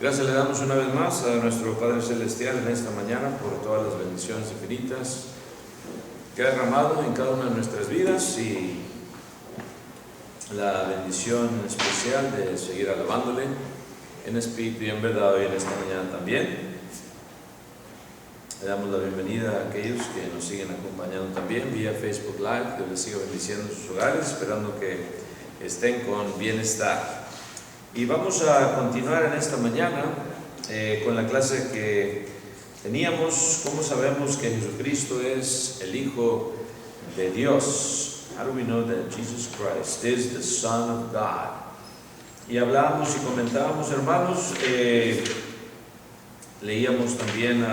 Gracias le damos una vez más a nuestro Padre Celestial en esta mañana por todas las bendiciones infinitas que ha derramado en cada una de nuestras vidas y la bendición especial de seguir alabándole en espíritu y en verdad hoy en esta mañana también. Le damos la bienvenida a aquellos que nos siguen acompañando también vía Facebook Live. Dios les siga bendiciendo sus hogares, esperando que estén con bienestar. Y vamos a continuar en esta mañana con la clase que teníamos, cómo sabemos que Jesucristo es el Hijo de Dios. How do we know that Jesus Christ is the Son of God? Y hablábamos y comentábamos, hermanos, leíamos también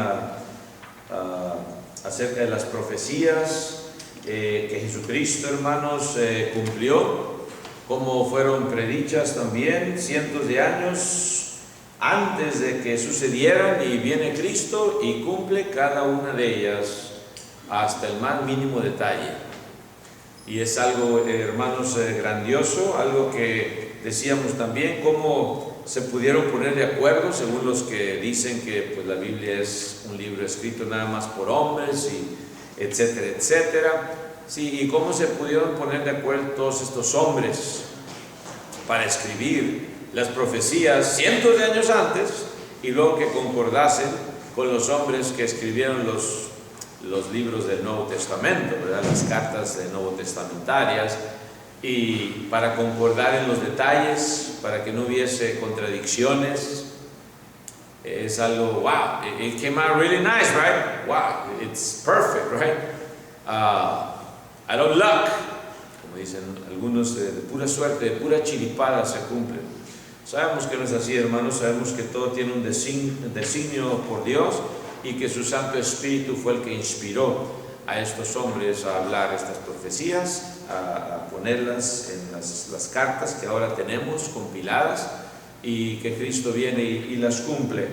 acerca de las profecías que Jesucristo, hermanos, cumplió, como fueron predichas también cientos de años antes de que sucedieran, y viene Cristo y cumple cada una de ellas hasta el más mínimo detalle. Y es algo, hermanos, grandioso, algo que decíamos también, cómo se pudieron poner de acuerdo, según los que dicen que pues, la Biblia es un libro escrito nada más por hombres, y etcétera, etcétera. Sí, y cómo se pudieron poner de acuerdo todos estos hombres para escribir las profecías cientos de años antes, y luego que concordasen con los hombres que escribieron los libros del Nuevo Testamento, ¿verdad? Las cartas de Nuevo Testamentarias, y para concordar en los detalles, para que no hubiese contradicciones. Es algo, wow, it came out really nice, right? Wow, it's perfect, right? Out of luck, como dicen algunos, de pura suerte, de pura chiripada se cumplen. Sabemos que no es así, hermanos. Sabemos que todo tiene un designio por Dios, y que su Santo Espíritu fue el que inspiró a estos hombres a hablar estas profecías, a ponerlas en las cartas que ahora tenemos compiladas, y que Cristo viene y las cumple.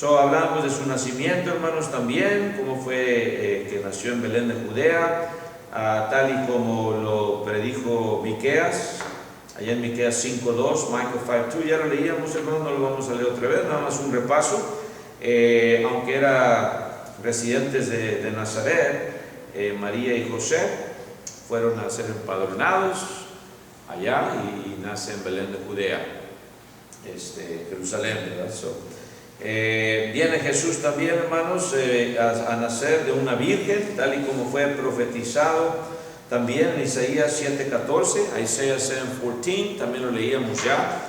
Hablamos de su nacimiento, hermanos, también, cómo fue que nació en Belén de Judea, tal y como lo predijo Miqueas, allá en Miqueas 5:2, Micah 5:2, ya lo leíamos, hermanos, no lo vamos a leer otra vez, nada más un repaso. Aunque eran residentes de Nazaret, María y José fueron a ser empadronados allá y nace en Belén de Judea, Jerusalén, ¿verdad? Viene Jesús también, hermanos, a nacer de una virgen, tal y como fue profetizado también en Isaías 7:14, Isaiah 7:14, también lo leíamos ya,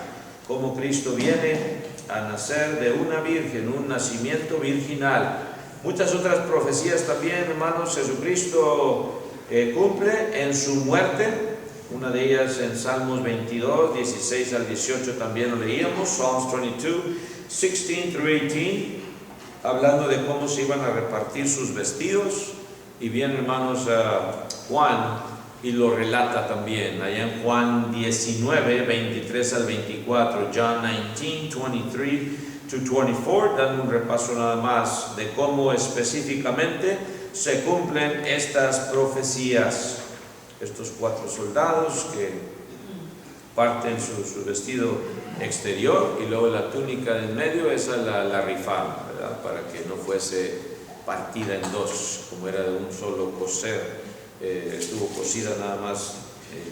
como Cristo viene a nacer de una virgen, un nacimiento virginal. Muchas otras profecías también, hermanos, Jesucristo cumple en su muerte. Una de ellas en Salmos 22, 16 al 18 también lo leíamos, Psalms 22, 16 through 18, hablando de cómo se iban a repartir sus vestidos. Y bien, hermanos, Juan, y lo relata también, allá en Juan 19, 23 al 24, John 19, 23 to 24, dando un repaso nada más de cómo específicamente se cumplen estas profecías. Estos 4 soldados que parten su vestido exterior, y luego la túnica del medio, esa la rifaron, ¿verdad? Para que no fuese partida en dos, como era de un solo coser. Estuvo cosida nada más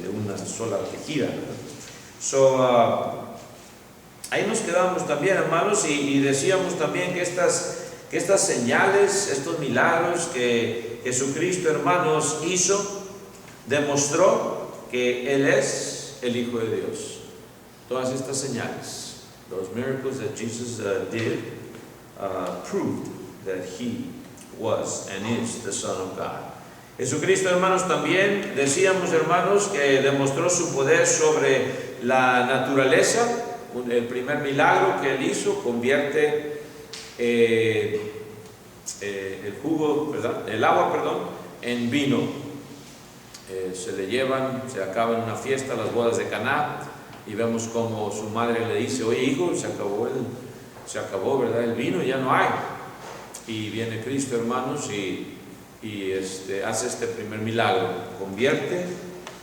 de una sola tejida. Ahí nos quedamos también, hermanos, y decíamos también que estas señales, estos milagros que Jesucristo, hermanos, hizo, demostró que Él es el Hijo de Dios. Todas estas señales, those miracles that Jesus did, proved that He was and is the Son of God. Jesucristo, hermanos, también decíamos, hermanos, que demostró su poder sobre la naturaleza. El primer milagro que Él hizo, convierte el agua, en vino. Se le llevan, se acaba en una fiesta, las bodas de Caná, y vemos como su madre le dice: oye, hijo, se acabó, ¿verdad? El vino, ya no hay. Y viene Cristo, hermanos, y hace este primer milagro, convierte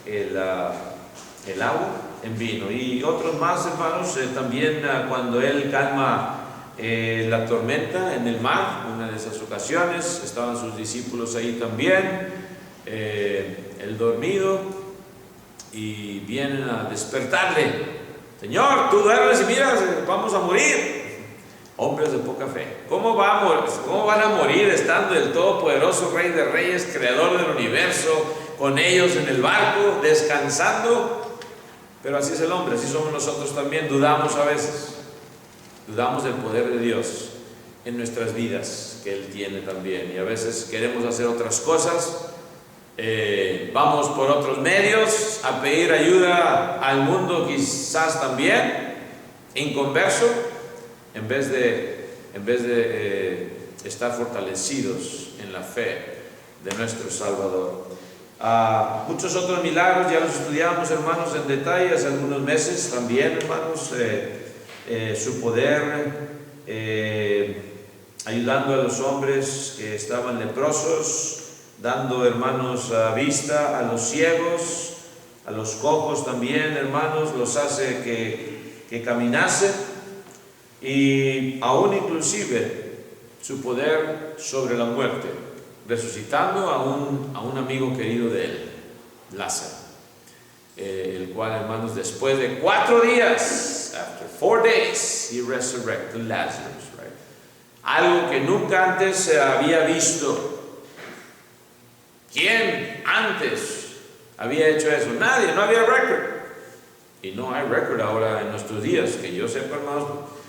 el agua en vino. Y otros más, hermanos, también cuando Él calma la tormenta en el mar, una de esas ocasiones, estaban sus discípulos ahí también, él dormido, y vienen a despertarle: Señor, tú duermes y miras, vamos a morir. Hombres de poca fe, ¿cómo van a morir estando el todopoderoso Rey de Reyes, Creador del universo, con ellos en el barco, descansando? Pero así es el hombre, así somos nosotros también. Dudamos a veces, dudamos del poder de Dios en nuestras vidas, que Él tiene también, y a veces queremos hacer otras cosas, vamos por otros medios a pedir ayuda al mundo, quizás también inconverso, en vez de estar fortalecidos en la fe de nuestro Salvador. Muchos otros milagros ya los estudiamos, hermanos, en detalle hace algunos meses también, hermanos. Su poder ayudando a los hombres que estaban leprosos, dando, hermanos, vista a los ciegos, a los cojos también, hermanos, los hace que caminasen. Y aún inclusive su poder sobre la muerte, resucitando a un amigo querido de él, Lázaro, el cual, hermanos, después de 4 días, after 4 days, he resurrected Lazarus, right? Algo que nunca antes se había visto. ¿Quién antes había hecho eso? Nadie, no había récord. Y no hay récord ahora en nuestros días, que yo sepa, hermanos.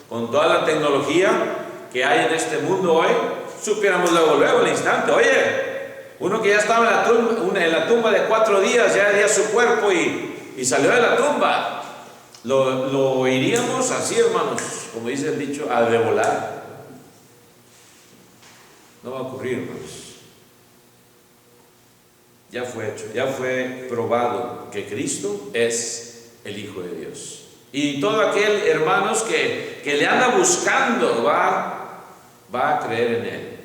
Con toda la tecnología que hay en este mundo hoy, supiéramos luego al instante: oye, uno que ya estaba en la tumba de 4 días, ya dio su cuerpo y salió de la tumba, lo iríamos así, hermanos, como dice el dicho, a de volar. No va a ocurrir, hermanos. Ya fue hecho, ya fue probado que Cristo es el Hijo de Dios. Y todo aquel, hermanos, que le anda buscando, va a creer en Él,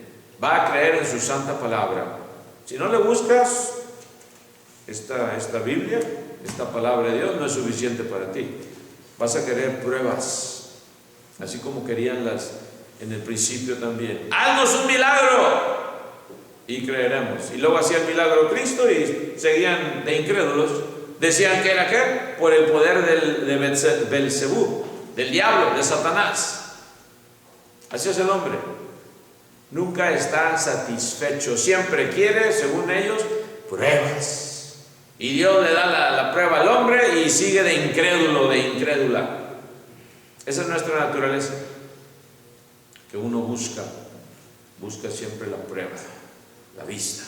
va a creer en su santa palabra. Si no le buscas, esta Biblia, esta palabra de Dios no es suficiente para ti. Vas a querer pruebas, así como querían en el principio también. ¡Haznos un milagro! Y creeremos. Y luego hacía el milagro Cristo y seguían de incrédulos. Decían que era ¿qué? Por el poder de Belcebú, del diablo, de Satanás. Así es el hombre. Nunca está satisfecho. Siempre quiere, según ellos, pruebas. Y Dios le da la prueba al hombre y sigue de incrédulo, de incrédula. Esa es nuestra naturaleza. Que uno busca siempre la prueba, la vista.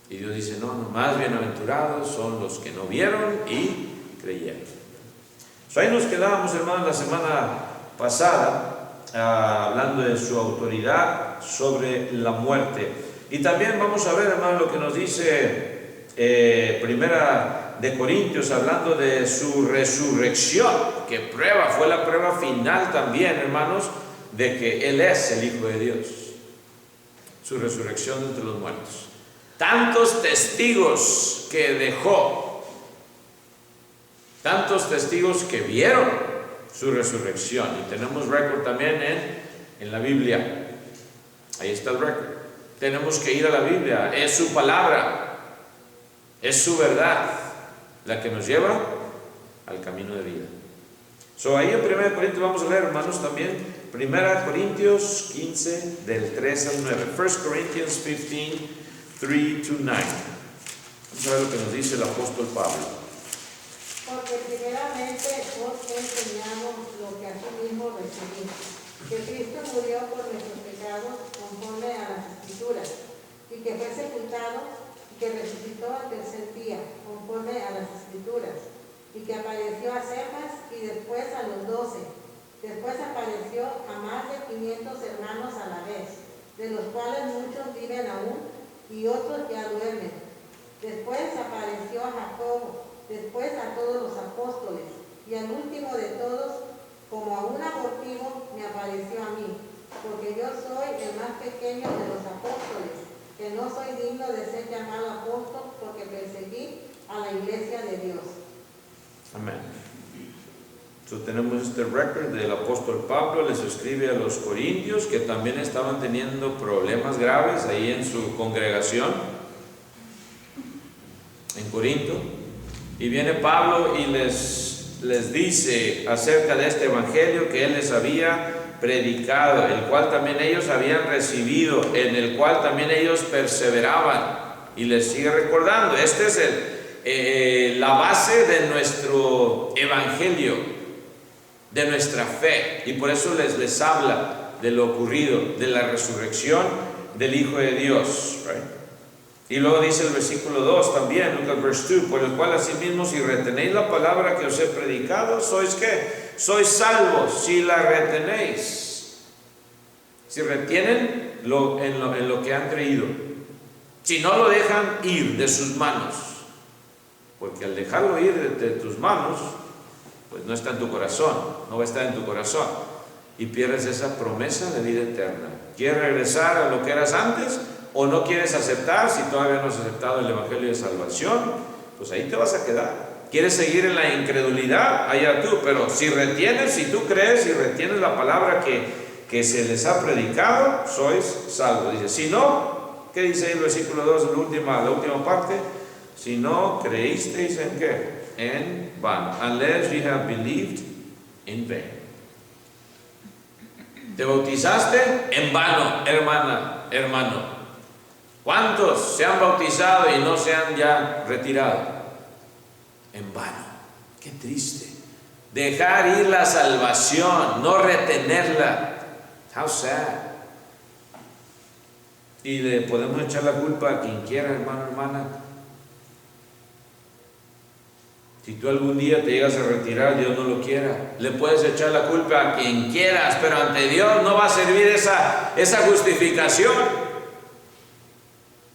Y Dios dice: no, más bienaventurados son los que no vieron y creyeron. Ahí nos quedábamos, hermanos, la semana pasada, hablando de su autoridad sobre la muerte. Y también vamos a ver, hermanos, lo que nos dice Primera de Corintios, hablando de su resurrección, que fue la prueba final también, hermanos, de que Él es el Hijo de Dios. Su resurrección de entre los muertos. Tantos testigos que dejó, tantos testigos que vieron su resurrección, y tenemos récord también en la Biblia. Ahí está el récord. Tenemos que ir a la Biblia, es su palabra, es su verdad la que nos lleva al camino de vida. Ahí en 1 Corintios vamos a leer, hermanos, también 1 Corintios 15 del 3 al 9. 1 Corinthians 15 3-9. Vamos a ver lo que nos dice el apóstol Pablo. Porque primeramente os he enseñado lo que asimismo recibí, que Cristo murió por nuestros pecados conforme a las Escrituras, y que fue sepultado, y que resucitó al tercer día conforme a las Escrituras, y que apareció a Cefas y después a los 12. Después apareció a más de 500 hermanos a la vez, de los cuales muchos viven aún y otros ya duermen. Después apareció a Jacobo, después a todos los apóstoles, y al último de todos, como a un abortivo, me apareció a mí, porque yo soy el más pequeño de los apóstoles, que no soy digno de ser llamado apóstol, porque perseguí a la iglesia de Dios. Amén. Tenemos este record del apóstol Pablo, les escribe a los corintios que también estaban teniendo problemas graves ahí en su congregación en Corinto, y viene Pablo y les dice acerca de este evangelio que él les había predicado, el cual también ellos habían recibido, en el cual también ellos perseveraban, y les sigue recordando, este es la base de nuestro evangelio, de nuestra fe, y por eso les habla de lo ocurrido, de la resurrección del Hijo de Dios, right? Y luego dice el versículo 2 también, look at verse 2, por el cual asimismo si retenéis la palabra que os he predicado, ¿sois qué? Sois salvos si la retenéis, si retienen en lo que han creído, si no lo dejan ir de sus manos, porque al dejarlo ir de tus manos, pues no está en tu corazón, no va a estar en tu corazón, y pierdes esa promesa de vida eterna. ¿Quieres regresar a lo que eras antes o no quieres aceptar? Si todavía no has aceptado el evangelio de salvación, pues ahí te vas a quedar. ¿Quieres seguir en la incredulidad? Allá tú, pero si retienes, si tú crees y retienes la palabra que se les ha predicado, sois salvos. Dice, si no, ¿qué dice ahí el versículo 2, la última parte? Si no creísteis en qué? En vano, unless you have believed in vain. ¿Te bautizaste? En vano, hermana, hermano. ¿Cuántos se han bautizado y no se han ya retirado? En vano. Qué triste. Dejar ir la salvación, no retenerla. How sad. Y le podemos echar la culpa a quien quiera, hermano, hermana. Si tú algún día te llegas a retirar, Dios no lo quiera, le puedes echar la culpa a quien quieras, pero ante Dios no va a servir esa justificación,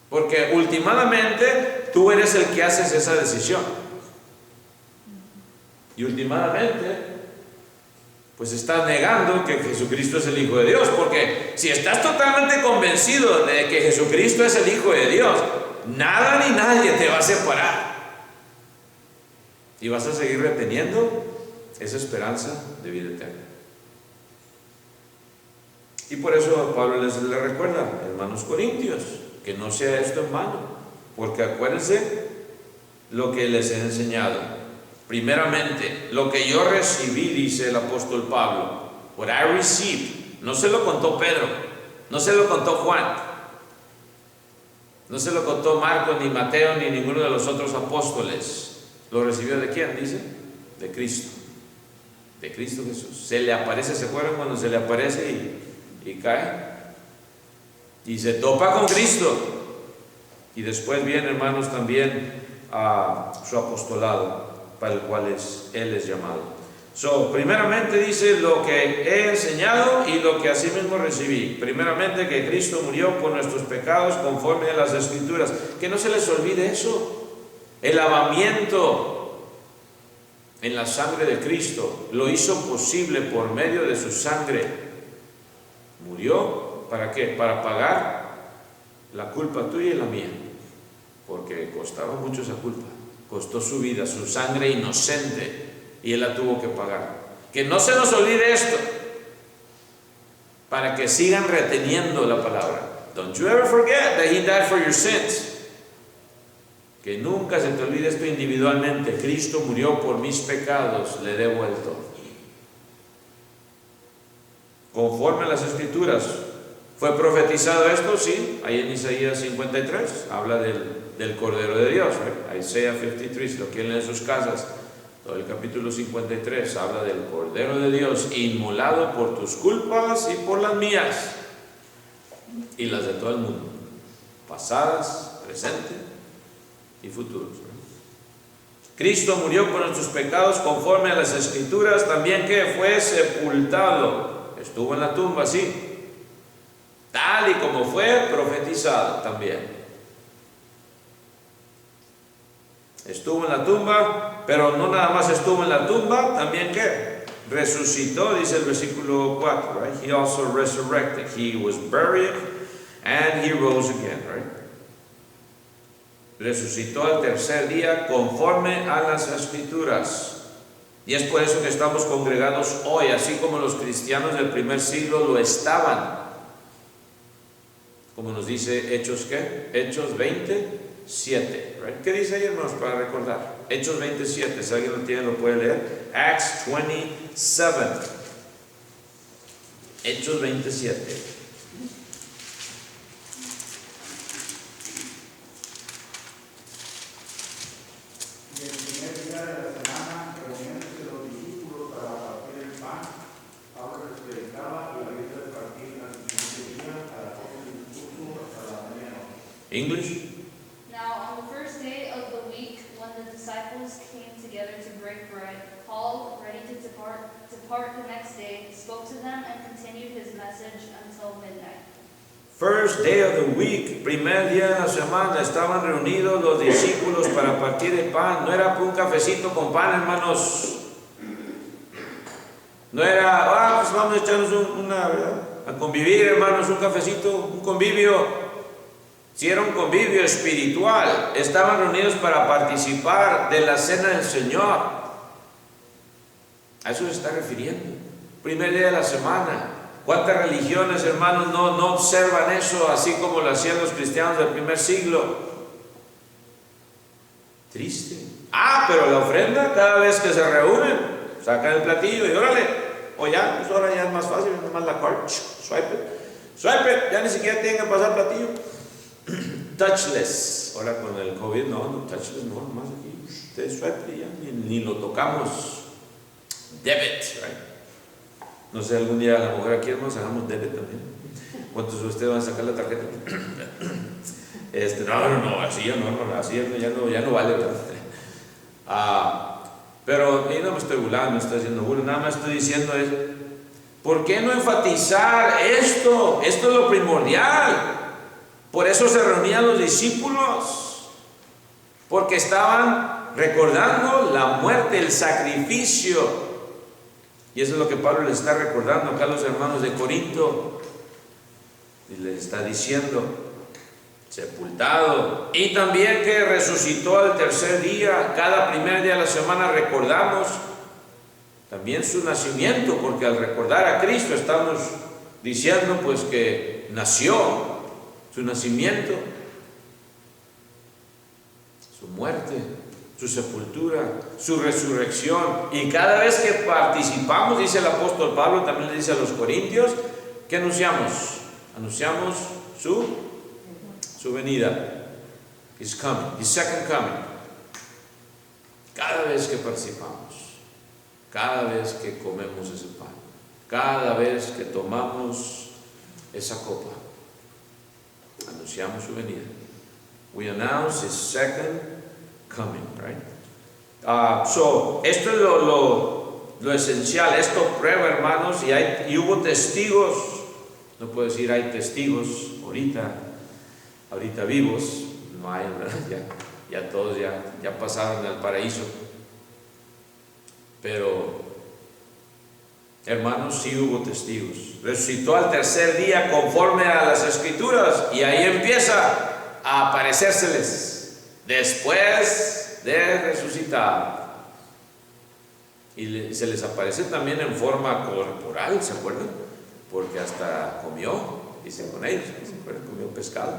porque últimamente tú eres el que haces esa decisión, y últimamente pues estás negando que Jesucristo es el Hijo de Dios, porque si estás totalmente convencido de que Jesucristo es el Hijo de Dios, nada ni nadie te va a separar. Y vas a seguir reteniendo esa esperanza de vida eterna. Y por eso Pablo les recuerda, hermanos corintios, que no sea esto en vano, porque acuérdense lo que les he enseñado. Primeramente, lo que yo recibí, dice el apóstol Pablo, what I received, no se lo contó Pedro, no se lo contó Juan, no se lo contó Marcos, ni Mateo, ni ninguno de los otros apóstoles. ¿Lo recibió de quién? Dice, de Cristo Jesús. Se le aparece, ¿se acuerdan cuando se le aparece y cae? Y se topa con Cristo. Y después viene, hermanos, también a su apostolado, para el cual Él es llamado. Primeramente dice lo que he enseñado y lo que asimismo recibí. Primeramente que Cristo murió por nuestros pecados conforme a las Escrituras. Que no se les olvide eso. El lavamiento en la sangre de Cristo lo hizo posible por medio de su sangre. Murió, ¿para qué? Para pagar la culpa tuya y la mía, porque costaba mucho esa culpa, costó su vida, su sangre inocente, y Él la tuvo que pagar. Que no se nos olvide esto, para que sigan reteniendo la palabra. Don't you ever forget that He died for your sins. Que nunca se te olvide esto individualmente. Cristo murió por mis pecados, le debo el todo. Conforme a las Escrituras. ¿Fue profetizado esto? Sí. Ahí en Isaías 53 habla del Cordero de Dios, right? Isaiah 53, lo quieren en sus casas. Todo el capítulo 53 habla del Cordero de Dios, inmolado por tus culpas y por las mías, y las de todo el mundo, pasadas, presentes y futuros. Cristo murió por nuestros pecados conforme a las Escrituras. También que fue sepultado, estuvo en la tumba, sí, tal y como fue profetizado también. Estuvo en la tumba, pero no nada más estuvo en la tumba, también que resucitó, dice el versículo 4, right? He also resurrected, he was buried and he rose again, right? Resucitó al tercer día conforme a las Escrituras. Y es por eso que estamos congregados hoy, así como los cristianos del primer siglo lo estaban. Como nos dice Hechos, ¿qué? Hechos 27. Right? ¿Qué dice ahí, hermanos, para recordar? Hechos 27, si alguien lo tiene, lo puede leer. Acts 27. Hechos 27. English? Now, on the first day of the week, when the disciples came together to break bread, Paul, ready to depart the next day, spoke to them and continued his message until midnight. First day of the week, primer día de la semana, estaban reunidos los discípulos para partir el pan. No era un cafecito con pan, hermanos. No era, pues vamos a echarnos a convivir, hermanos, un cafecito, un convivio. Si era un convivio espiritual, estaban reunidos para participar de la cena del Señor. A eso se está refiriendo. Primer día de la semana. ¿Cuántas religiones, hermanos, no observan eso así como lo hacían los cristianos del primer siglo? Triste. Pero la ofrenda, cada vez que se reúnen, sacan el platillo y órale. O ya, pues ahora ya es más fácil, nomás la card, swipe it, ya ni siquiera tienen que pasar platillo. Touchless. Ahora con el COVID, no, touchless, no, nomás aquí, ustedes swipe y ya, ni lo tocamos. Debit, right? No sé, algún día la mujer aquí, hermanos, hagamos debit también. ¿Cuántos de ustedes van a sacar la tarjeta? No, así ya no, hermano, así ya no vale, ¿verdad? Pero no me estoy burlando, no estoy haciendo burla, nada más estoy diciendo es, ¿por qué no enfatizar esto? Esto es lo primordial. Por eso se reunían los discípulos, porque estaban recordando la muerte, el sacrificio. Y eso es lo que Pablo les está recordando acá a los hermanos de Corinto. Y les está diciendo, sepultado. Y también que resucitó al tercer día. Cada primer día de la semana recordamos también su nacimiento, porque al recordar a Cristo estamos diciendo pues que nació. Su nacimiento, su muerte, su sepultura, su resurrección. Y cada vez que participamos, dice el apóstol Pablo, también le dice a los corintios, ¿qué anunciamos? Anunciamos su venida. His coming, his second coming. Cada vez que participamos, cada vez que comemos ese pan, cada vez que tomamos esa copa, anunciamos su venida. We announce his second coming, right? Esto es lo esencial. Esto prueba, hermanos, y hubo testigos. No puedo decir hay testigos ahorita vivos. No hay, ¿verdad? Ya todos ya pasaron al paraíso. Pero, hermanos, sí hubo testigos. Resucitó al tercer día conforme a las Escrituras, y ahí empieza a aparecérseles después de resucitar. Y se les aparece también en forma corporal, ¿se acuerdan? Porque hasta comió, dicen con ellos, ¿se acuerdan? Comió pescado.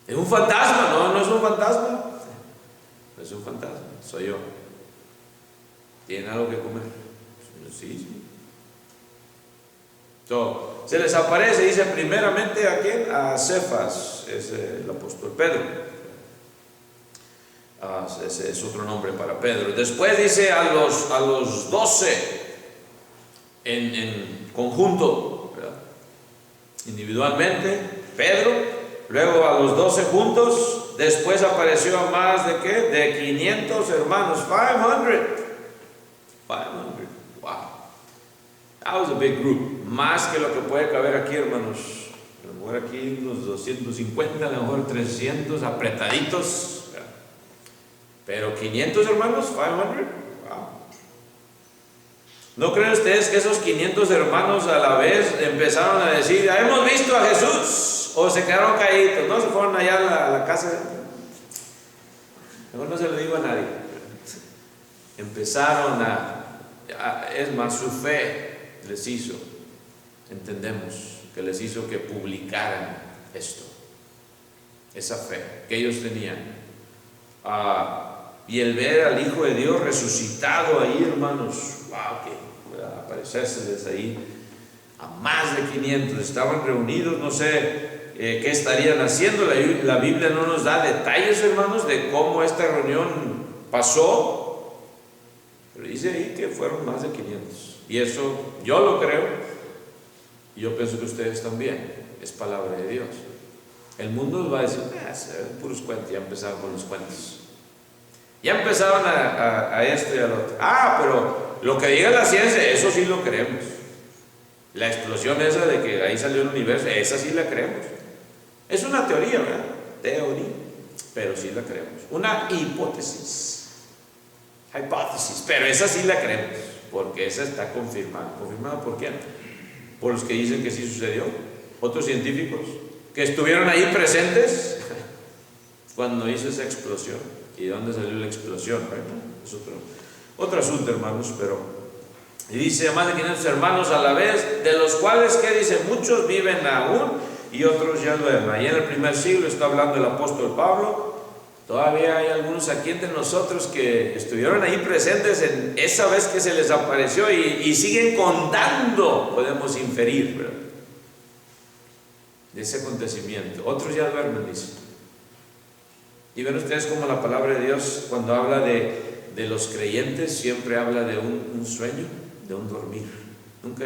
Es un fantasma, no es un fantasma. No es un fantasma, soy yo. ¿Tienen algo que comer? Sí. Se les aparece, dice primeramente a quién, a Cefas, es el apóstol Pedro. Ese es otro nombre para Pedro. Después dice a los 12 en conjunto, ¿verdad? Individualmente Pedro, luego a los 12 juntos. Después apareció a más de ¿qué? De 500 hermanos, 500. Wow. That was a big group. Más que lo que puede caber aquí, hermanos. A lo mejor aquí unos 250, a lo mejor 300 apretaditos. Pero 500 hermanos, 500. Wow. ¿No creen ustedes que esos 500 hermanos a la vez empezaron a decir, ya hemos visto a Jesús? O se quedaron caídos, no se fueron allá a la casa. Mejor no se lo digo a nadie. empezaron es más, su fe les hizo, entendemos, que les hizo que publicaran esto, esa fe que ellos tenían. Y el ver al Hijo de Dios resucitado ahí, hermanos, wow, que aparecerse desde ahí a más de 500, estaban reunidos, no sé qué estarían haciendo. La Biblia no nos da detalles, hermanos, de cómo esta reunión pasó, pero dice ahí que fueron más de 500, y eso yo lo creo, y yo pienso que ustedes también, es palabra de Dios. El mundo va a decir, puros cuentos, ya empezaron con los cuentos. Ya empezaban a esto y al otro. Pero lo que diga la ciencia, eso sí lo creemos. La explosión esa de que ahí salió el universo, esa sí la creemos. Es una teoría, ¿verdad? Teoría, pero sí la creemos. Una hipótesis, pero esa sí la creemos, porque esa está confirmada. ¿Confirmada por quién? Por los que dicen que sí sucedió. Otros científicos que estuvieron ahí presentes cuando hizo esa explosión. ¿Y de dónde salió la explosión? Es otro asunto, hermanos, y dice, más de 500 hermanos a la vez, de los cuales, ¿qué dice? Muchos viven aún y otros ya duermen. Ahí en el primer siglo está hablando el apóstol Pablo. Todavía hay algunos aquí entre nosotros que estuvieron ahí presentes en esa vez que se les apareció y siguen contando, podemos inferir, ¿verdad?, de ese acontecimiento. Otros ya duermen, dice. Y ven ustedes como la palabra de Dios, cuando habla de los creyentes, siempre habla de un sueño, de un dormir. Nunca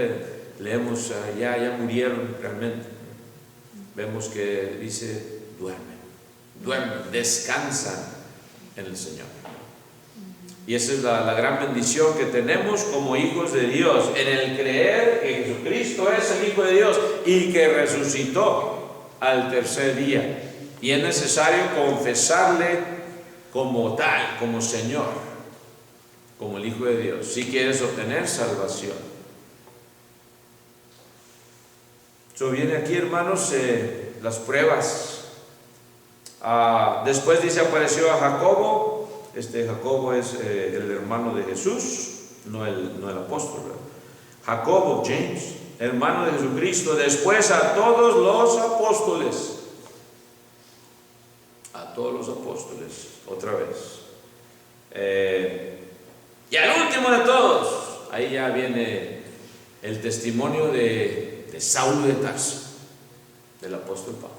leemos ya murieron realmente. Vemos que dice duermen, descansan en el Señor. Y esa es la gran bendición que tenemos como hijos de Dios, en el creer que Jesucristo es el Hijo de Dios y que resucitó al tercer día. Y es necesario confesarle como tal, como Señor, como el Hijo de Dios, si quieres obtener salvación. Viene aquí, hermanos, las pruebas. Después dice, apareció a Jacobo. Jacobo es el hermano de Jesús, no el apóstol, ¿verdad? Jacobo, James, hermano de Jesucristo. Después a todos los apóstoles. Todos los apóstoles, otra vez. Y al último de todos, ahí ya viene el testimonio de Saulo de Tarso, del apóstol Pablo.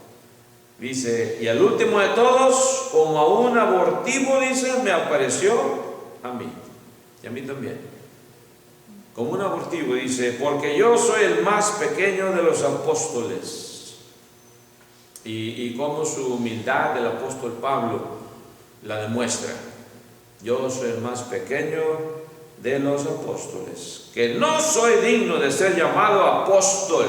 Dice, y al último de todos, como a un abortivo, dice, me apareció a mí, y a mí también. Como un abortivo, dice, porque yo soy el más pequeño de los apóstoles. Y como su humildad del apóstol Pablo la demuestra. Yo soy el más pequeño de los apóstoles, que no soy digno de ser llamado apóstol.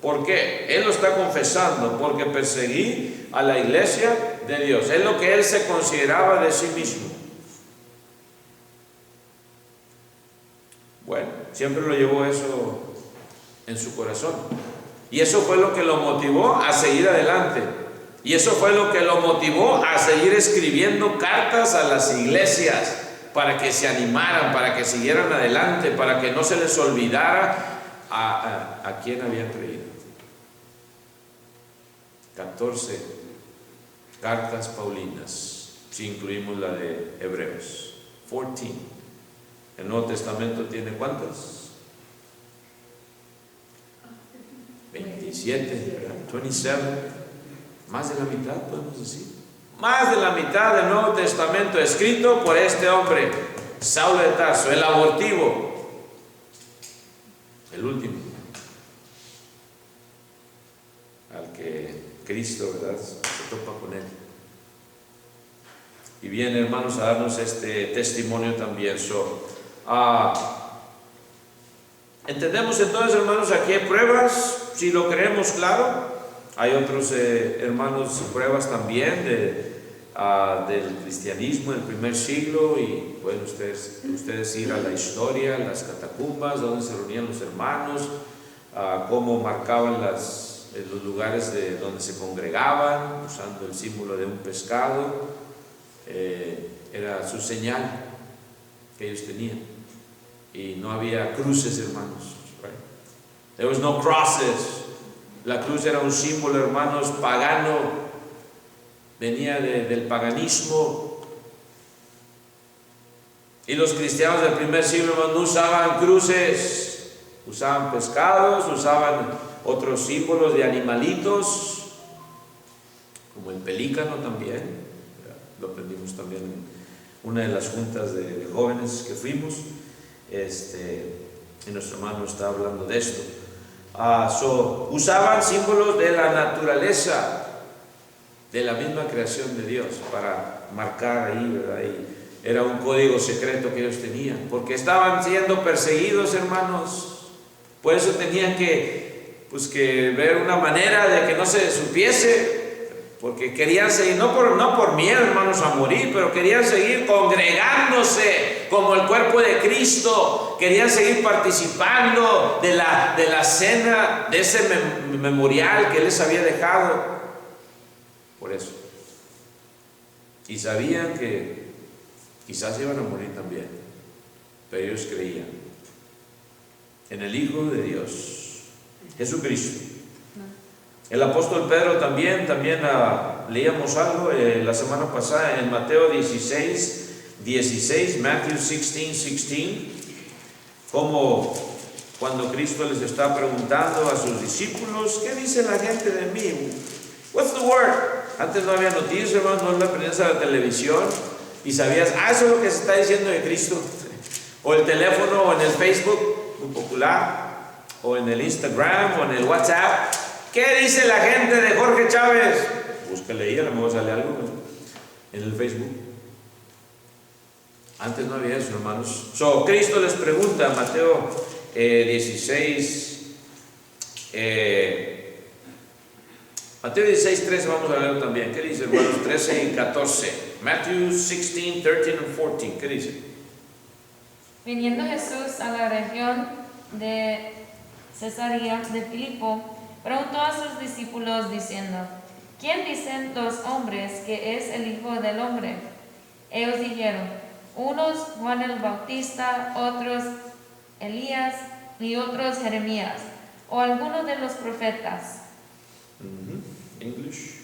¿Por qué? Él lo está confesando, porque perseguí a la iglesia de Dios. Es lo que él se consideraba de sí mismo. Bueno, siempre lo llevó eso en su corazón. Y eso fue lo que lo motivó a seguir adelante. Y eso fue lo que lo motivó a seguir escribiendo cartas a las iglesias para que se animaran, para que siguieran adelante, para que no se les olvidara a quién habían creído. 14 cartas paulinas, si incluimos la de Hebreos. 14. ¿El Nuevo Testamento tiene cuántas? 27, ¿verdad? 27, más de la mitad, podemos decir. Más de la mitad del Nuevo Testamento escrito por este hombre, Saulo de Tarso, el abortivo, el último, al que Cristo, ¿verdad?, se topa con él. Y viene, hermanos, a darnos este testimonio también. Entendemos entonces, hermanos, aquí hay pruebas. Si lo creemos, claro. Hay otros hermanos, pruebas también del cristianismo del primer siglo. Y pueden ustedes ir a la historia, las catacumbas, donde se reunían los hermanos, cómo marcaban los lugares donde se congregaban, usando el símbolo de un pescado. Era su señal. que ellos tenían. Y no había cruces, hermanos. Right? There was no crosses. La cruz era un símbolo, hermanos, pagano. Venía del paganismo. Y los cristianos del primer siglo, hermanos, no usaban cruces. Usaban pescados, usaban otros símbolos de animalitos, como el pelícano también. Lo aprendimos también en una de las juntas de jóvenes que fuimos. Y nuestro hermano está hablando de esto. Usaban símbolos de la naturaleza, de la misma creación de Dios, para marcar ahí, ¿verdad? Y era un código secreto que ellos tenían, porque estaban siendo perseguidos, hermanos. Por eso tenían que ver una manera de que no se supiese, porque querían seguir, no por miedo, hermanos, a morir, pero querían seguir congregándose como el cuerpo de Cristo. Querían seguir participando de la cena, de ese memorial que Él les había dejado. Por eso. Y sabían que quizás iban a morir también, pero ellos creían en el Hijo de Dios, Jesucristo. El apóstol Pedro también leíamos algo la semana pasada en Mateo 16, Matthew 16, como cuando Cristo les está preguntando a sus discípulos, ¿qué dice la gente de mí? What's the word? Antes no había noticias, hermanos, no la prendías a la televisión y sabías, eso es lo que se está diciendo de Cristo. O el teléfono, o en el Facebook, muy popular, o en el Instagram, o en el WhatsApp. ¿Qué dice la gente de Jorge Chávez? Búscale ahí, a lo mejor sale algo, ¿no? En el Facebook. Antes no había eso, hermanos. Cristo les pregunta, Mateo 13, vamos a leer también. ¿Qué dice, hermanos? 13 y 14. Matthew 16, 13 and 14. ¿Qué dice? Viniendo Jesús a la región de Cesarea de Filipo, preguntó a sus discípulos diciendo, ¿quién dicen los hombres que es el Hijo del Hombre? Ellos dijeron, unos Juan el Bautista, otros Elías y otros Jeremías, o alguno de los profetas. English.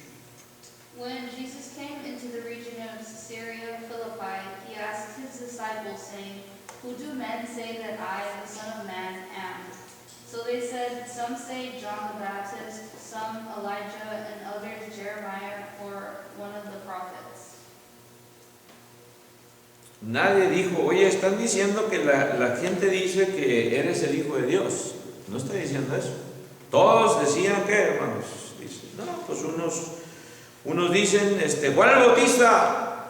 When Jesus came into the region of Caesarea Philippi, he asked his disciples, saying, who do men say that I, the Son of Man, am? So they said, some say John the Baptist, some Elijah, and others Jeremiah or one of the prophets. Nadie dijo, oye, están diciendo que la gente dice que eres el Hijo de Dios. No está diciendo eso. Todos decían que, hermanos, dicen, no, pues unos dicen, Juan el Bautista,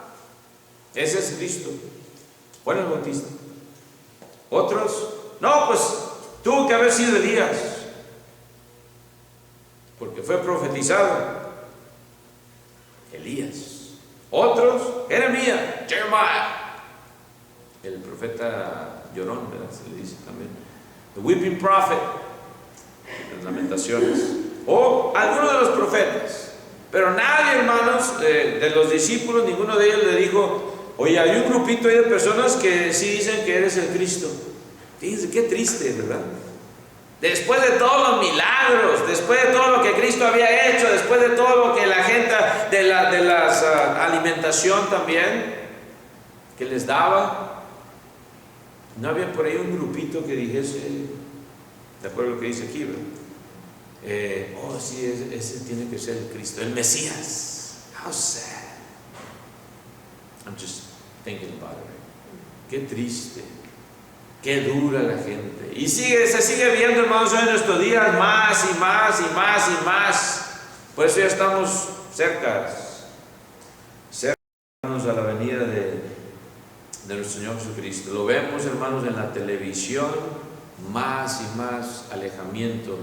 ese es Cristo, Juan el Bautista. Otros, no, pues tuvo que haber sido Elías, porque fue profetizado. Elías. Otros, Jeremías, Jeremiah, el profeta llorón, ¿verdad? Se le dice también. The weeping prophet, las Lamentaciones. O alguno de los profetas. Pero nadie, hermanos, de los discípulos, ninguno de ellos le dijo, oye, hay un grupito ahí de personas que sí dicen que eres el Cristo. Fíjense, qué triste, ¿verdad? Después de todos los milagros, después de todo lo que Cristo había hecho, después de todo lo que la gente de la alimentación también que les daba, no había por ahí un grupito que dijese, de acuerdo a lo que dice aquí, ¿verdad? Sí, ese tiene que ser el Cristo, el Mesías. How sad. I'm just thinking about it. Qué triste, qué dura la gente. Y se sigue viendo, hermanos, hoy en estos días más y más y más y más. Por eso ya estamos cerca, hermanos, a la venida de nuestro Señor Jesucristo. Lo vemos, hermanos, en la televisión, más y más alejamiento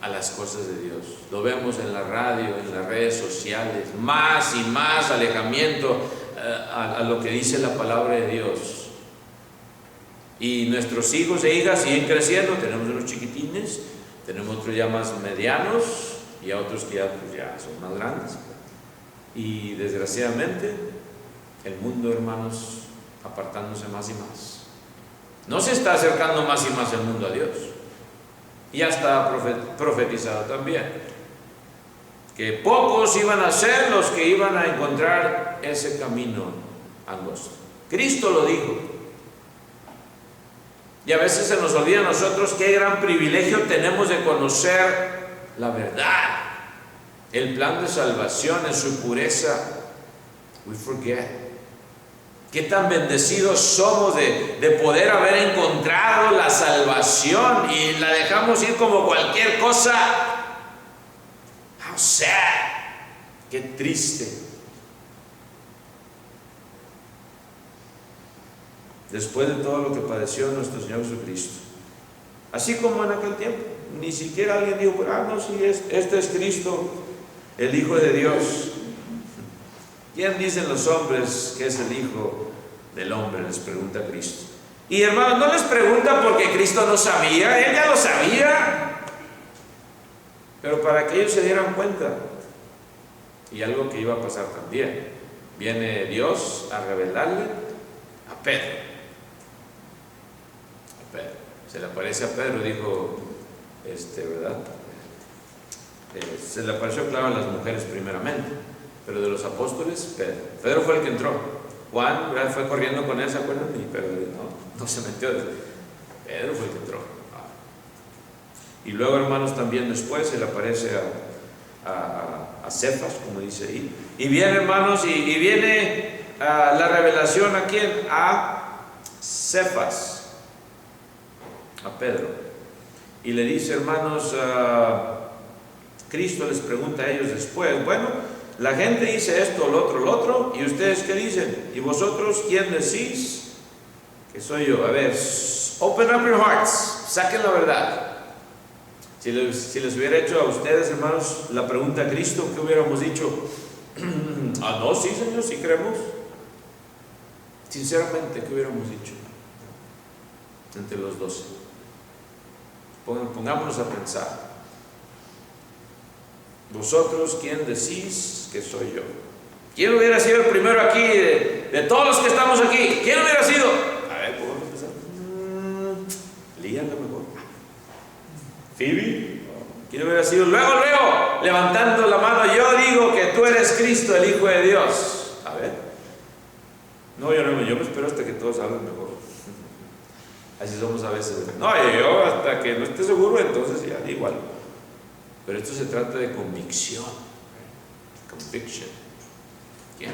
a las cosas de Dios. Lo vemos en la radio, en las redes sociales, más y más alejamiento a lo que dice la palabra de Dios. Y nuestros hijos e hijas siguen creciendo. Tenemos unos chiquitines, tenemos otros ya más medianos y a otros que ya son más grandes. Y desgraciadamente el mundo, hermanos, apartándose más y más. No se está acercando más y más el mundo a Dios. Ya está profetizado también que pocos iban a ser los que iban a encontrar ese camino angosto. Cristo lo dijo. Y a veces se nos olvida a nosotros qué gran privilegio tenemos de conocer la verdad, el plan de salvación en su pureza. We forget. Qué tan bendecidos somos de poder haber encontrado la salvación y la dejamos ir como cualquier cosa. How sad. Qué triste. Después de todo lo que padeció nuestro Señor Jesucristo. Así como en aquel tiempo. Ni siquiera alguien dijo, no, sí, este es Cristo, el Hijo de Dios. ¿Quién dicen los hombres que es el Hijo del Hombre? Les pregunta Cristo. Y hermanos, no les pregunta porque Cristo no sabía, Él ya lo sabía. Pero para que ellos se dieran cuenta. Y algo que iba a pasar también. Viene Dios a revelarle a Pedro. Se le aparece a Pedro, dijo, ¿verdad? Se le apareció, claro, a las mujeres primeramente, pero de los apóstoles, Pedro. Pedro fue el que entró. Juan, ¿verdad?, fue corriendo con él, ¿se acuerdan? Pero no se metió. Pedro fue el que entró. Y luego, hermanos, también después se le aparece a Cefas, como dice ahí. Y viene, hermanos, y viene la revelación ¿a quién? A Cefas. A Pedro, y le dice, hermanos, Cristo les pregunta a ellos después, bueno, la gente dice esto, lo otro, y ustedes ¿qué dicen? ¿Y vosotros quién decís que soy yo? A ver, open up your hearts, saquen la verdad. Si les hubiera hecho a ustedes, hermanos, la pregunta a Cristo, ¿qué hubiéramos dicho? No, sí, Señor, sí creemos. Sinceramente, ¿qué hubiéramos dicho entre los 12? Pongámonos a pensar. ¿Vosotros quién decís que soy yo? ¿Quién hubiera sido el primero aquí de todos los que estamos aquí? ¿Quién hubiera sido? A ver, podemos empezar. Lía, a lo mejor. ¿Phoebe? ¿Quién hubiera sido? Luego, levantando la mano, yo digo que tú eres Cristo, el Hijo de Dios. A ver. No, yo me espero hasta que todos hablen mejor. Así somos a veces. No, yo hasta que no esté seguro, entonces ya igual. Pero esto se trata de convicción. Conviction. ¿Quién?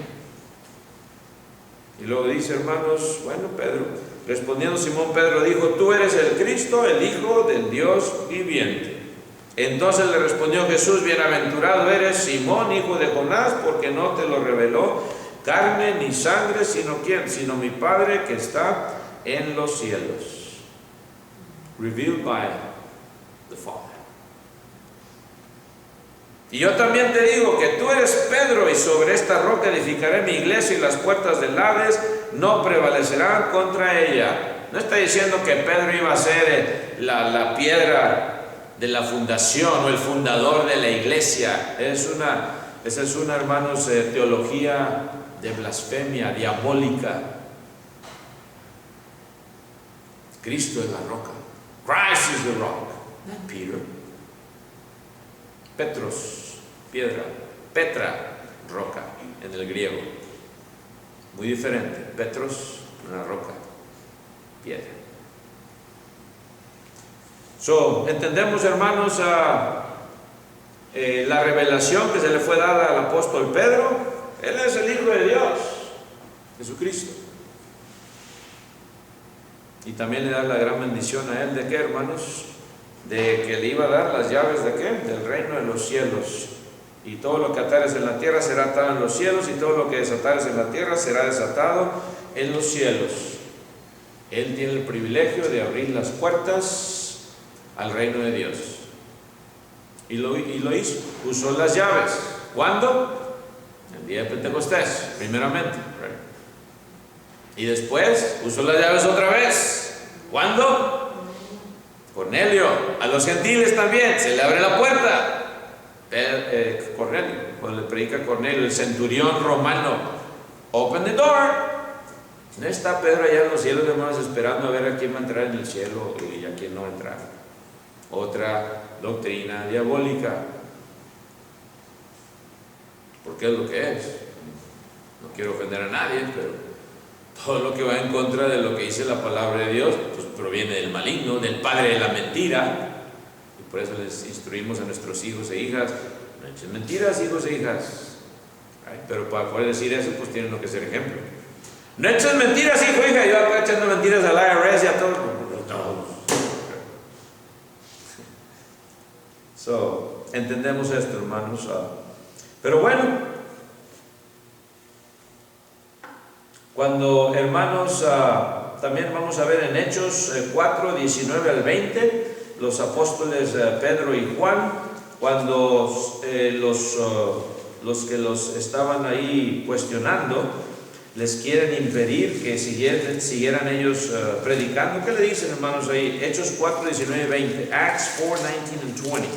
Y luego dice, hermanos, bueno, Pedro, respondiendo Simón Pedro dijo, tú eres el Cristo, el Hijo del Dios viviente. Entonces le respondió Jesús, bienaventurado eres Simón, hijo de Jonás, porque no te lo reveló carne ni sangre, sino ¿quién? Sino mi Padre que está en los cielos. Revealed by the Father. Y yo también te digo que tú eres Pedro, y sobre esta roca edificaré mi iglesia, y las puertas del Hades no prevalecerán contra ella. No está diciendo que Pedro iba a ser la piedra de la fundación o el fundador de la iglesia. Esa es una, hermanos, teología de blasfemia diabólica. Cristo es la roca. Christ is the rock, not Peter. Petros, piedra. Petra, roca, en el griego. Muy diferente. Petros, una roca. Piedra. Entendemos, hermanos, la revelación que se le fue dada al apóstol Pedro. Él es el Hijo de Dios, Jesucristo. Y también le da la gran bendición a él, ¿de qué, hermanos? De que le iba a dar las llaves, ¿de qué? Del reino de los cielos. Y todo lo que atares en la tierra será atado en los cielos, y todo lo que desatares en la tierra será desatado en los cielos. Él tiene el privilegio de abrir las puertas al reino de Dios. Y lo hizo. Usó las llaves. ¿Cuándo? El día de Pentecostés, primeramente. Y después usó las llaves otra vez. ¿Cuándo? Cornelio. A los gentiles también se le abre la puerta. Cornelio, cuando le predica a Cornelio, el centurión romano. Open the door. No está Pedro allá en los cielos, hermanos, esperando a ver a quién va a entrar en el cielo y a quién no va a entrar. Otra doctrina diabólica. Porque es lo que es. No quiero ofender a nadie, pero todo lo que va en contra de lo que dice la palabra de Dios, pues proviene del maligno, del padre de la mentira. Y por eso les instruimos a nuestros hijos e hijas: no echen mentiras, hijos e hijas. Ay, pero para poder decir eso, pues tienen que ser ejemplo. No eches mentiras, hijo e hija. Yo acá echando mentiras al IRS y a todos. Entendemos esto, hermanos. Pero bueno, cuando, hermanos, también vamos a ver en Hechos 4, 19 al 20, los apóstoles Pedro y Juan, cuando los que los estaban ahí cuestionando les quieren impedir que siguieran ellos predicando. ¿Qué le dicen, hermanos, ahí? Hechos 4, 19 y 20. Acts 4, 19 and 20.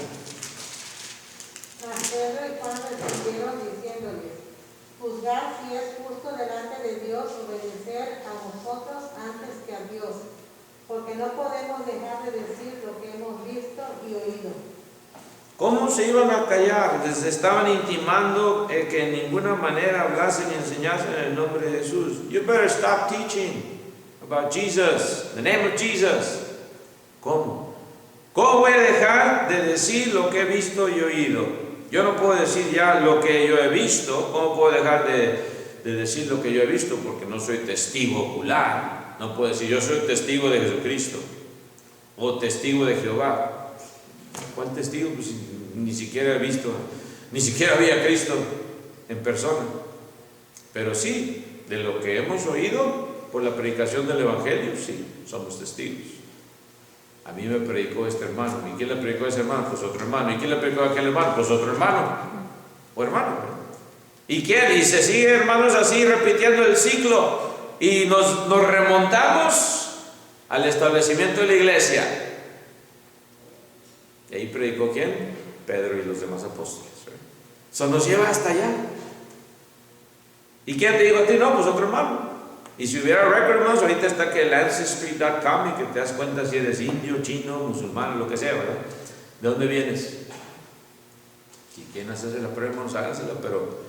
Mas Pedro y Juan respondieron diciéndoles: juzgad si es justo delante de Dios obedecer a vosotros antes que a Dios, porque no podemos dejar de decir lo que hemos visto y oído. ¿Cómo se iban a callar? Les estaban intimando que en ninguna manera hablasen y enseñasen en el nombre de Jesús. You better stop teaching about Jesus, the name of Jesus. ¿Cómo? ¿Cómo voy a dejar de decir lo que he visto y oído? Yo no puedo decir ya lo que yo he visto. ¿Cómo puedo dejar de decir lo que yo he visto? Porque no soy testigo ocular. No puedo decir yo soy testigo de Jesucristo o testigo de Jehová. ¿Cuál testigo? Pues ni siquiera he visto, ni siquiera vi a Cristo en persona. Pero sí, de lo que hemos oído por la predicación del Evangelio, sí, somos testigos. A mí me predicó este hermano. ¿Y quién le predicó a ese hermano? Pues otro hermano. ¿Y quién le predicó a aquel hermano? Pues otro hermano. O hermano. ¿Y quién? Y se sigue, hermanos, así repitiendo el ciclo. Y nos remontamos al establecimiento de la iglesia. ¿Y ahí predicó quién? Pedro y los demás apóstoles. Eso nos lleva hasta allá. ¿Y quién te dijo a ti? No, pues otro hermano. Y si hubiera récord, hermanos, ahorita está que el ancestry.com y que te das cuenta si eres indio, chino, musulmán, lo que sea, ¿verdad? ¿De dónde vienes? Si quieren hacerse la prueba, hermanos, hágansela, pero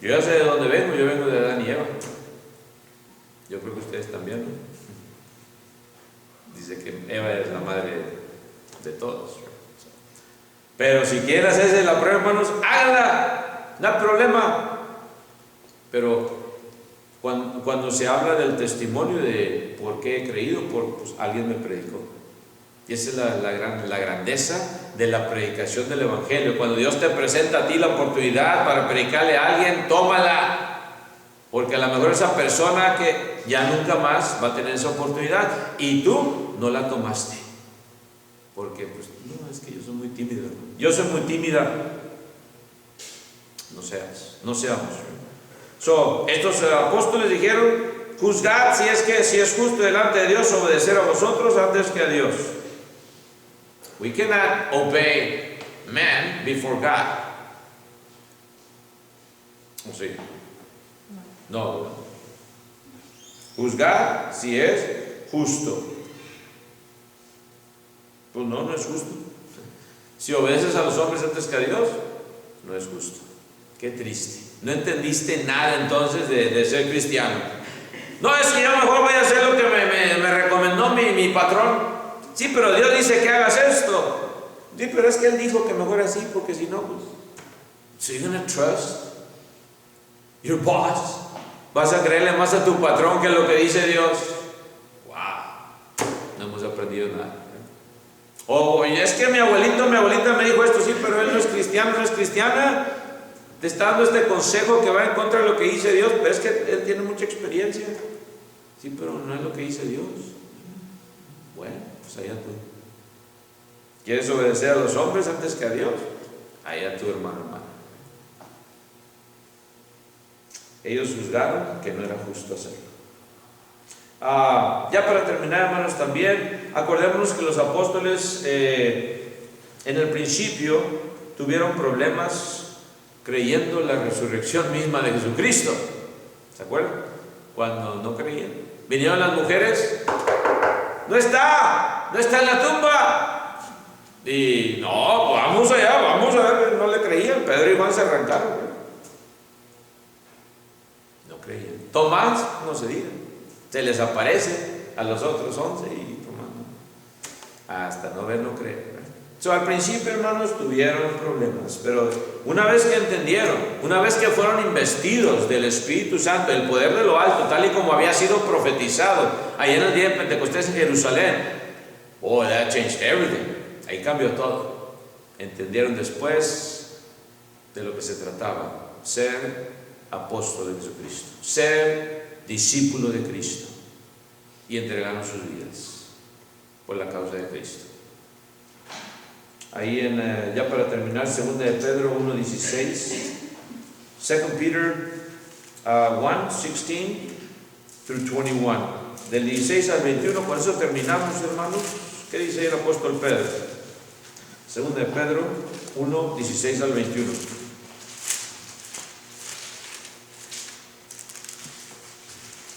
yo ya sé de dónde vengo. Yo vengo de Adán y Eva. Yo creo que ustedes también, ¿no? Dice que Eva es la madre de todos. Pero si quieren hacerse la prueba, hermanos, háganla, no hay problema. Pero cuando se habla del testimonio de por qué he creído, pues alguien me predicó. Y esa es la grandeza de la predicación del Evangelio. Cuando Dios te presenta a ti la oportunidad para predicarle a alguien, tómala. Porque a lo mejor esa persona que ya nunca más va a tener esa oportunidad y tú no la tomaste. Porque, pues, no, es que yo soy muy tímido. Yo soy muy tímida. No seamos. Estos apóstoles dijeron: juzgad si es justo delante de Dios obedecer a vosotros antes que a Dios. We cannot obey man before God. ¿O sí? No. Juzgad si es justo. Pues no es justo. Si obedeces a los hombres antes que a Dios, no es justo. Qué triste. No entendiste nada entonces de ser cristiano. No, es que yo mejor voy a hacer lo que me recomendó mi patrón. Sí, pero Dios dice que hagas esto. Sí, pero es que Él dijo que mejor así, porque si no, pues. So you're gonna trust your boss. Vas a creerle más a tu patrón que lo que dice Dios. Wow. No hemos aprendido nada. Y es que mi abuelita me dijo esto. Sí, pero él no es cristiano, no es cristiana. Te está dando este consejo que va en contra de lo que dice Dios, pero es que él tiene mucha experiencia. Sí, pero no es lo que dice Dios. Bueno, pues allá tú. ¿Quieres obedecer a los hombres antes que a Dios? Allá tú, hermano. Ellos juzgaron que no era justo hacerlo. Ya para terminar, hermanos, también acordémonos que los apóstoles en el principio tuvieron problemas creyendo en la resurrección misma de Jesucristo. ¿Se acuerdan? Cuando no creían. Vinieron las mujeres, no está en la tumba. Y no, vamos allá, vamos a ver. No le creían. Pedro y Juan se arrancaron. No creían. Tomás, no se diga, se les aparece a los otros 11 y tomando. Hasta no ver, no creer. Al principio, hermanos, tuvieron problemas, pero una vez que entendieron, una vez que fueron investidos del Espíritu Santo, el poder de lo alto, tal y como había sido profetizado allá en el día de Pentecostés en Jerusalén, oh, that changed everything. Ahí cambió todo. Entendieron después de lo que se trataba: ser apóstol de Jesucristo, ser discípulo de Cristo, y entregaron sus vidas por la causa de Cristo. Ahí ya para terminar, 2 de Pedro 1:16, 2 Peter 1:16 through 21, del 16 al 21. Con eso terminamos, hermanos. ¿Qué dice el apóstol Pedro? 2 de Pedro 1:16 al 21.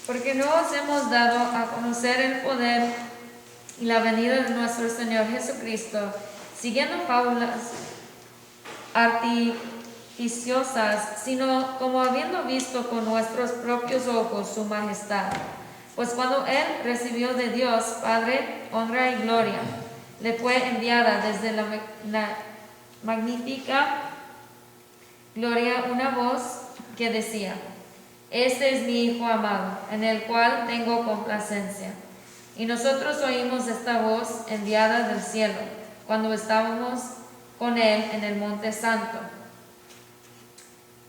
Porque no os hemos dado a conocer el poder y la venida de nuestro Señor Jesucristo, siguiendo fábulas artificiosas, sino como habiendo visto con nuestros propios ojos su majestad. Pues cuando Él recibió de Dios Padre honra y gloria, le fue enviada desde la magnífica gloria una voz que decía: Este es mi Hijo amado, en el cual tengo complacencia. Y nosotros oímos esta voz enviada del cielo, cuando estábamos con Él en el Monte Santo.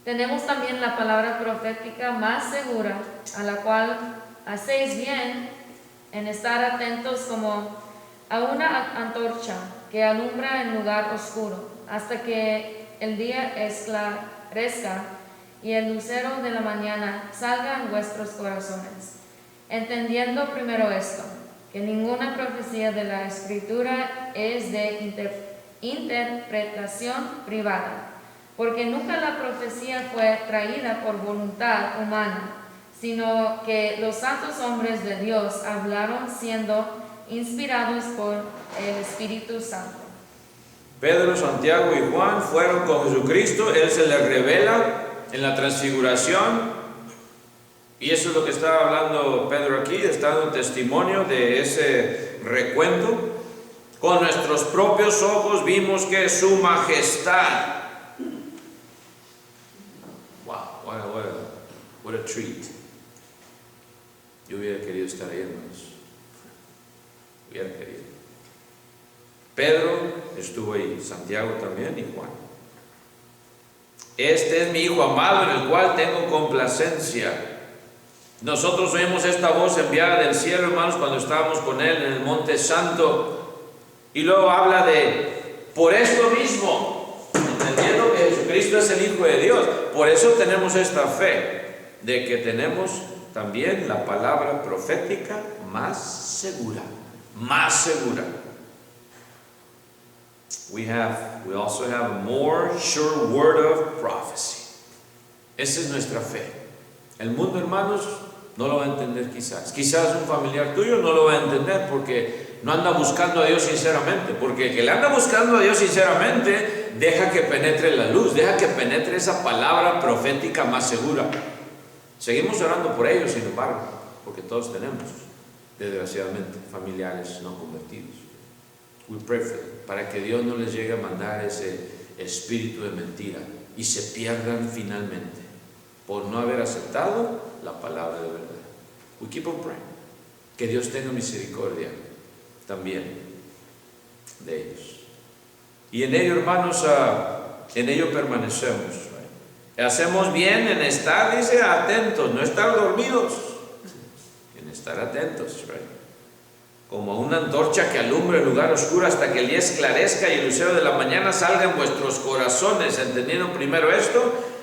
Tenemos también la palabra profética más segura, a la cual hacéis bien en estar atentos como a una antorcha que alumbra en lugar oscuro, hasta que el día esclarezca y el lucero de la mañana salga en vuestros corazones. Entendiendo primero esto, que ninguna profecía de la Escritura es de interpretación privada, porque nunca la profecía fue traída por voluntad humana, sino que los santos hombres de Dios hablaron siendo inspirados por el Espíritu Santo. Pedro, Santiago y Juan fueron con Jesucristo. Él se les revela en la transfiguración. Y eso es lo que está hablando Pedro aquí, está dando testimonio de ese recuento. Con nuestros propios ojos vimos que su majestad. Wow, what a treat. Yo hubiera querido estar ahí, hermanos. Hubiera querido. Pedro estuvo ahí, Santiago también y Juan. Este es mi Hijo amado en el cual tengo complacencia. Nosotros oímos esta voz enviada del cielo, hermanos, cuando estábamos con Él en el Monte Santo. Y luego habla de, por esto mismo, entendiendo que Jesucristo es el Hijo de Dios, por eso tenemos esta fe, de que tenemos también la palabra profética más segura, más segura. We also have a more sure word of prophecy. Esa es nuestra fe. El mundo, hermanos, no lo va a entender quizás. Quizás un familiar tuyo no lo va a entender porque no anda buscando a Dios sinceramente. Porque el que le anda buscando a Dios sinceramente, deja que penetre la luz, deja que penetre esa palabra profética más segura. Seguimos orando por ellos, sin embargo, porque todos tenemos, desgraciadamente, familiares no convertidos. We pray for them, para que Dios no les llegue a mandar ese espíritu de mentira y se pierdan finalmente por no haber aceptado la palabra de verdad. We keep on praying. Que Dios tenga misericordia también de ellos. Y en ello, hermanos, en ello permanecemos. Right? Hacemos bien en estar, dice, atentos, no estar dormidos, en estar atentos, right? Como una antorcha que alumbra el lugar oscuro hasta que el día esclarezca y el lucero de la mañana salga en vuestros corazones. Entendiendo primero esto,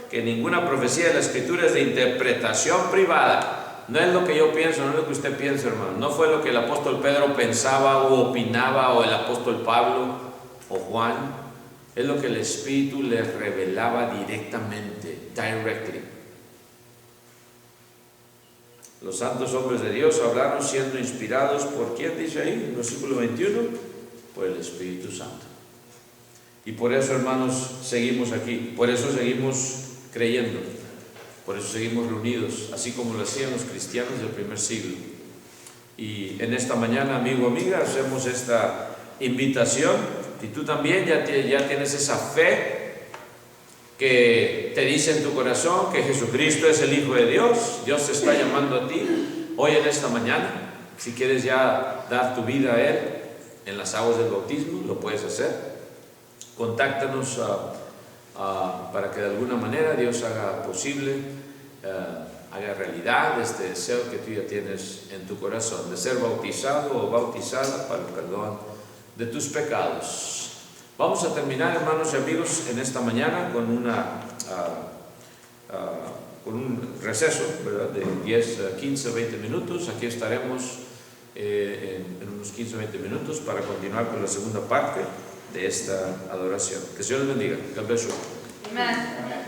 que ninguna profecía de la Escritura es de interpretación privada. No es lo que yo pienso, no es lo que usted piensa, hermano. No fue lo que el apóstol Pedro pensaba o opinaba, o el apóstol Pablo o Juan. Es lo que el Espíritu les revelaba directamente, directly. los santos hombres de Dios hablaron siendo inspirados por ¿quién dice ahí? En el versículo 21, por el Espíritu Santo. Y por eso, hermanos, seguimos aquí, por eso seguimos creyendo, por eso seguimos reunidos, así como lo hacían los cristianos del primer siglo. Y en esta mañana, amigo, amiga, hacemos esta invitación, y tú también ya tienes esa fe que te dice en tu corazón que Jesucristo es el Hijo de Dios. Dios te está llamando a ti hoy en esta mañana. Si quieres ya dar tu vida a Él en las aguas del bautismo, lo puedes hacer. Contáctanos para que de alguna manera Dios haga posible, haga realidad este deseo que tú ya tienes en tu corazón, de ser bautizado o bautizada para el perdón de tus pecados. Vamos a terminar, hermanos y amigos, en esta mañana con un receso, ¿verdad?, de 10, 15, 20 minutos. Aquí estaremos en unos 15, 20 minutos para continuar con la segunda parte de esta adoración. Que Dios les bendiga. God bless you. Amen.